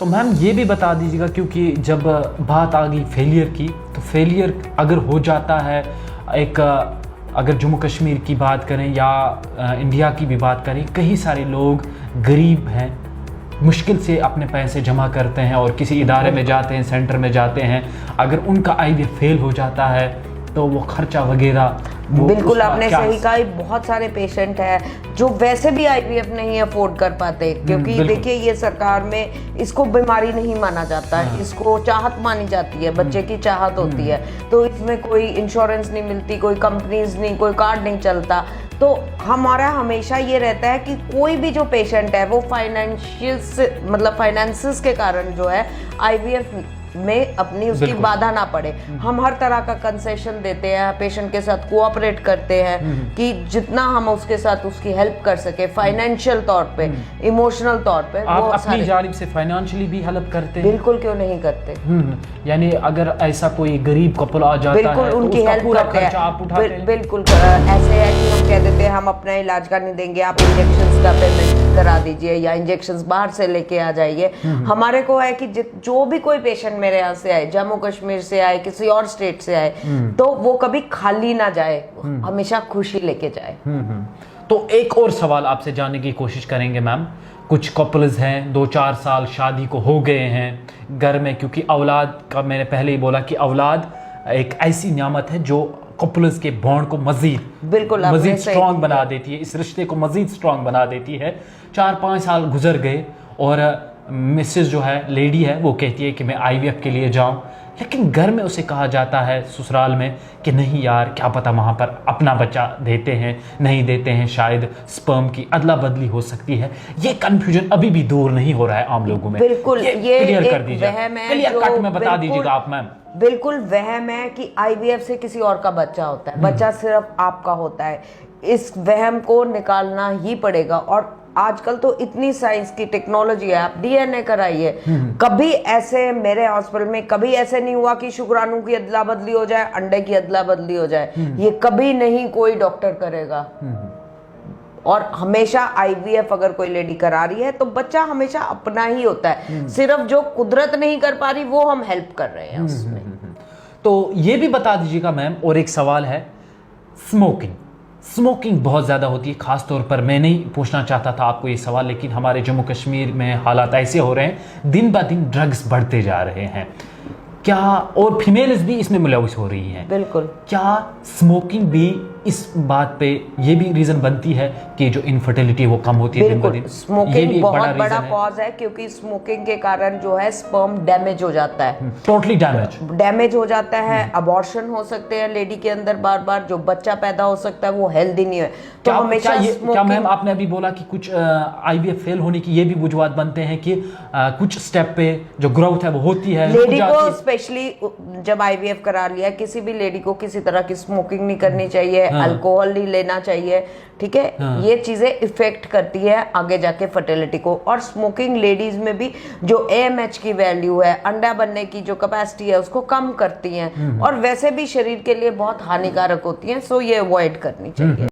तो मैम ये भी बता दीजिएगा, क्योंकि जब बात आ गई फेलियर की, तो फेलियर अगर हो जाता है, एक अगर जम्मू कश्मीर की बात करें या इंडिया की भी बात करें, कई सारे लोग गरीब हैं, मुश्किल से अपने पैसे जमा करते हैं और किसी इदारे में जाते हैं, सेंटर में जाते हैं, अगर उनका आईवीएफ फेल हो जाता है तो वो खर्चा वगैरह बिल्कुल आपने सही कहा। बहुत सारे पेशेंट हैं जो वैसे भी आईवीएफ नहीं अफोर्ड कर पाते, क्योंकि देखिए ये सरकार में इसको बीमारी नहीं माना जाता है, इसको चाहत मानी जाती है, बच्चे की चाहत होती है, तो इसमें कोई इंश्योरेंस नहीं मिलती, कोई कंपनीज नहीं, कोई कार्ड नहीं चलता। तो हमारा हमेशा ये रहता है कि कोई भी जो पेशेंट है वो फाइनेंसिस के कारण जो है आईवीएफ में अपनी उसकी बाधा ना पड़े, हम हर तरह का कंसेशन देते हैं, पेशेंट के साथ कोऑपरेट करते हैं कि जितना हम उसके साथ उसकी हेल्प कर सके, फाइनेंशियल तौर पे, इमोशनल तौर पे। आप अपनी जानिब से फाइनेंशियली भी हेल्प करते हैं? बिल्कुल, क्यों नहीं करते। यानी अगर ऐसा कोई गरीब कपल आ जाता बिल्कुल है तो उनकी हेल्प करते हैं, आप उठाते हैं? बिल्कुल ऐसे है कि हम कह देते हैं हम अपना इलाज का नहीं देंगे, आप इंजेक्शन का पेमेंट करा दीजिए या इंजेक्शन बाहर से लेके आ जाइए। हमारे को है कि जो भी कोई पेशेंट मेरे यहाँ से आए, जम्मू कश्मीर से आए, किसी और स्टेट से आए, तो वो कभी खाली ना जाए, हमेशा खुशी लेके जाए। तो एक और सवाल आपसे जानने की कोशिश करेंगे मैम। कुछ कपल्स हैं 2-4 साल शादी को हो गए हैं घर में, क्योंकि औलाद का मैंने पहले ही बोला कि औलाद एक ऐसी नियामत है जो कपल्स के बॉन्ड को मजीद स्ट्रॉन्ग बना देती है, इस रिश्ते को मजीद स्ट्रॉन्ग बना देती है। 4-5 साल गुजर गए और मिसेस जो है, लेडी है, वो कहती है कि मैं आईवीएफ के लिए जाऊं, लेकिन घर में उसे कहा जाता है ससुराल में कि नहीं यार, क्या पता वहाँ पर अपना बच्चा देते हैं नहीं देते हैं, शायद स्पर्म की अदला बदली हो सकती है। ये कंफ्यूजन अभी भी दूर नहीं हो रहा है आम लोगों में। बिल्कुल, ये क्लियर कर दीजिए, क्लियर कट में बता दीजिएगा आप मैम। बिल्कुल वहम है कि आईवीएफ से किसी और का बच्चा होता है, बच्चा सिर्फ आपका होता है। इस वहम को निकालना ही पड़ेगा। और आजकल तो इतनी साइंस की टेक्नोलॉजी है, आप डीएनए कराइए। कभी ऐसे मेरे हॉस्पिटल में कभी ऐसे नहीं हुआ कि शुक्राणु की अदला बदली हो जाए, अंडे की अदला बदली हो जाए, ये कभी नहीं कोई डॉक्टर करेगा। और हमेशा आईवीएफ अगर कोई लेडी करा रही है तो बच्चा हमेशा अपना ही होता है, सिर्फ जो कुदरत नहीं कर पा रही वो हम हेल्प कर रहे हैं उसमें। तो ये भी बता दीजिएगा मैम, और एक सवाल है, स्मोकिंग बहुत ज़्यादा होती है, ख़ास तौर पर मैं नहीं पूछना चाहता था आपको ये सवाल, लेकिन हमारे जम्मू कश्मीर में हालात ऐसे हो रहे हैं, दिन ब दिन ड्रग्स बढ़ते जा रहे हैं, क्या और फीमेल्स भी इसमें मुलविस हो रही हैं। बिल्कुल, क्या स्मोकिंग भी इस बात पे ये भी रीजन बनती है कि जो इनफर्टिलिटी वो कम होती है दिन ब दिन? स्मोकिंग बहुत बड़ा कॉज है, क्योंकि स्मोकिंग के कारण जो है स्पर्म डैमेज हो जाता है, टोटली डैमेज हो जाता है। अबॉर्शन हो सकते हैं लेडी के अंदर बार बार, जो बच्चा पैदा हो सकता है वो हेल्दी नहीं है। तो हमेशा क्या मैम आपने अभी बोला कि कुछ आईवीएफ फेल होने की ये भी वजूहत बनते हैं कि कुछ स्टेप पे जो ग्रोथ है वो होती है लेडी को, स्पेशली जब आईवीएफ करा लिया, किसी भी लेडी को किसी तरह की स्मोकिंग नहीं करनी चाहिए, अल्कोहल नहीं लेना चाहिए, ठीक है। ये चीजें इफेक्ट करती है आगे जाके फर्टिलिटी को। और स्मोकिंग लेडीज में भी जो एएमएच की वैल्यू है, अंडा बनने की जो कैपेसिटी है, उसको कम करती हैं, और वैसे भी शरीर के लिए बहुत हानिकारक होती हैं। सो ये अवॉइड करनी चाहिए।